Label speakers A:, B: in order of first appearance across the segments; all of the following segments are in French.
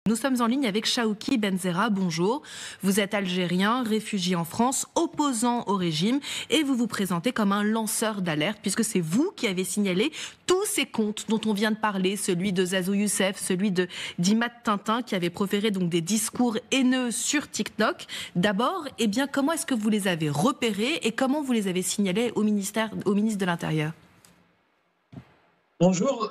A: Nous sommes en ligne avec Chaouki Benzera, bonjour. Vous êtes algérien, réfugié en France, opposant au régime et vous vous présentez comme un lanceur d'alerte puisque c'est vous qui avez signalé tous ces comptes dont on vient de parler, celui de Zazu Youssef, celui d'Imad Tintin qui avait proféré donc des discours haineux sur TikTok. D'abord, comment est-ce que vous les avez repérés et comment vous les avez signalés au ministre de l'Intérieur ?
B: Bonjour.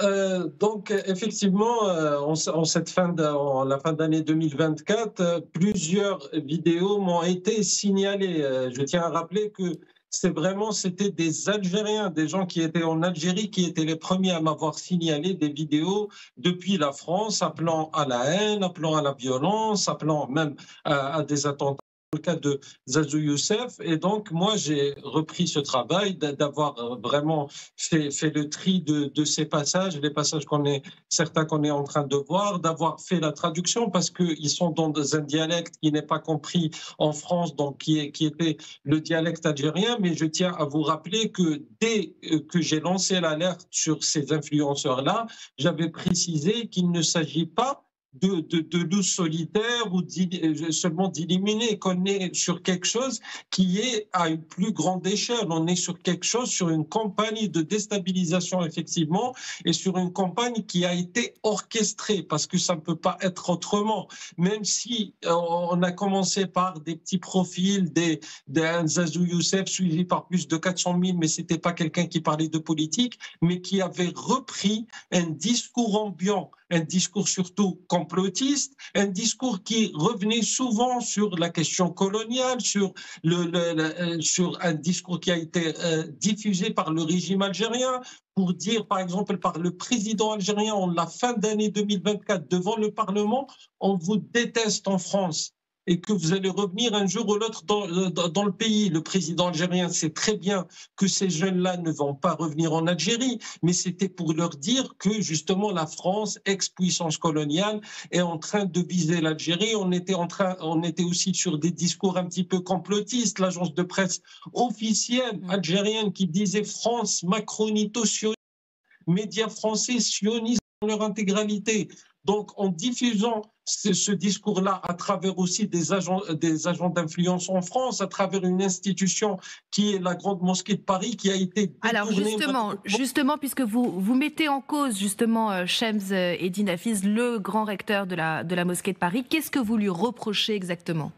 B: Donc effectivement, en la fin d'année 2024, plusieurs vidéos m'ont été signalées. Je tiens à rappeler que c'était des Algériens, des gens qui étaient en Algérie, qui étaient les premiers à m'avoir signalé des vidéos depuis la France, appelant à la haine, appelant à la violence, appelant même à des attentats. Le cas de Zazu Youssef. Et donc, moi, j'ai repris ce travail d'avoir vraiment fait le tri de ces passages, les passages certains qu'on est en train de voir, d'avoir fait la traduction parce qu'ils sont dans un dialecte qui n'est pas compris en France, donc qui était le dialecte algérien. Mais je tiens à vous rappeler que dès que j'ai lancé l'alerte sur ces influenceurs-là, j'avais précisé qu'il ne s'agit pas de loups solitaires ou seulement d'éliminer, qu'on est sur quelque chose qui est à une plus grande échelle. On est sur quelque chose, sur une campagne de déstabilisation effectivement et sur une campagne qui a été orchestrée parce que ça ne peut pas être autrement. Même si on a commencé par des petits profils, d'un Zazu Youssef suivi par plus de 400 000, mais c'était pas quelqu'un qui parlait de politique, mais qui avait repris un discours ambiant, un discours surtout complotiste, un discours qui revenait souvent sur la question coloniale, sur un discours qui a été diffusé par le régime algérien, pour dire, par exemple, par le président algérien en la fin d'année 2024 devant le Parlement, on vous déteste en France et que vous allez revenir un jour ou l'autre dans le pays. Le président algérien sait très bien que ces jeunes-là ne vont pas revenir en Algérie, mais c'était pour leur dire que justement la France, ex-puissance coloniale, est en train de viser l'Algérie. On était aussi sur des discours un petit peu complotistes. L'agence de presse officielle algérienne qui disait France macronito-sioniste, médias français sionistes dans leur intégralité. Donc, en diffusant ce discours-là à travers aussi des agents d'influence en France, à travers une institution qui est la Grande Mosquée de Paris, qui a été détournée.
A: Alors justement, puisque vous mettez en cause justement Shemz Eddine Hafiz, le grand recteur de la Mosquée de Paris, qu'est-ce que vous lui reprochez exactement ?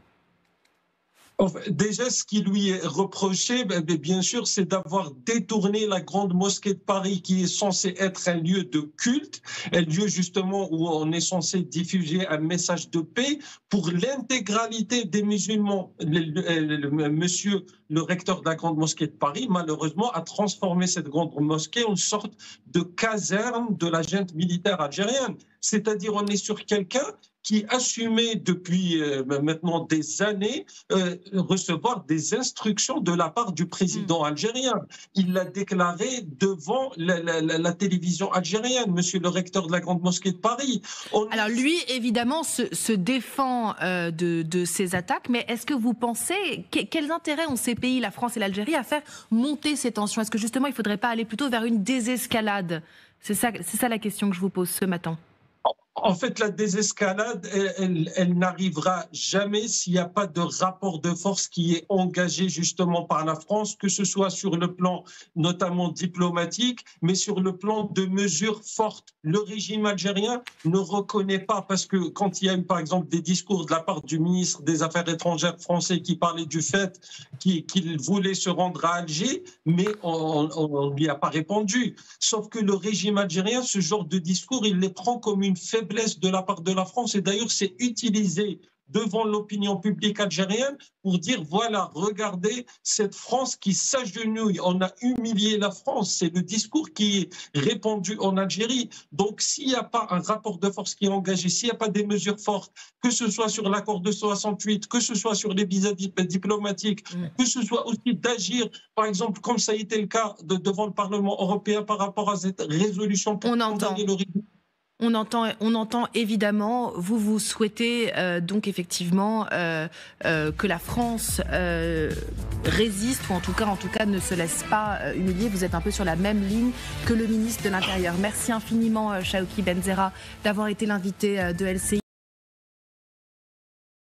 B: Déjà, ce qui lui est reproché, bien sûr, c'est d'avoir détourné la Grande Mosquée de Paris, qui est censée être un lieu de culte, un lieu justement où on est censé diffuser un message de paix pour l'intégralité des musulmans. Monsieur le recteur de la Grande Mosquée de Paris, malheureusement, a transformé cette Grande Mosquée en sorte de caserne de la junte militaire algérienne. C'est-à-dire, on est sur quelqu'un qui assumait depuis maintenant des années recevoir des instructions de la part du président algérien. Il l'a déclaré devant la télévision algérienne, monsieur le recteur de la Grande Mosquée de Paris.
A: Alors lui, évidemment, se défend de ces attaques, mais est-ce que vous pensez, quels intérêts ont ces pays, la France et l'Algérie, à faire monter ces tensions ? Est-ce que justement, il ne faudrait pas aller plutôt vers une désescalade ? C'est ça la question que je vous pose ce matin.
B: En fait, la désescalade, elle n'arrivera jamais s'il n'y a pas de rapport de force qui est engagé justement par la France, que ce soit sur le plan notamment diplomatique, mais sur le plan de mesures fortes. Le régime algérien ne reconnaît pas, parce que quand il y a eu par exemple des discours de la part du ministre des Affaires étrangères français qui parlait du fait qu'il voulait se rendre à Alger, mais on ne lui a pas répondu. Sauf que le régime algérien, ce genre de discours, il les prend comme une faiblesse de la part de la France, et d'ailleurs c'est utilisé devant l'opinion publique algérienne pour dire voilà, regardez cette France qui s'agenouille, on a humilié la France. C'est le discours qui est répandu en Algérie. Donc s'il n'y a pas un rapport de force qui est engagé, s'il n'y a pas des mesures fortes, que ce soit sur l'accord de 68, que ce soit sur les visas diplomatiques, que ce soit aussi d'agir, par exemple, comme ça a été le cas devant le Parlement européen par rapport à cette résolution pour condamner le régime.
A: On entend évidemment, vous souhaitez donc effectivement que la France résiste, ou en tout cas ne se laisse pas humilier. Vous êtes un peu sur la même ligne que le ministre de l'Intérieur. Merci infiniment, Chaouki Benzera, d'avoir été l'invité de LCI.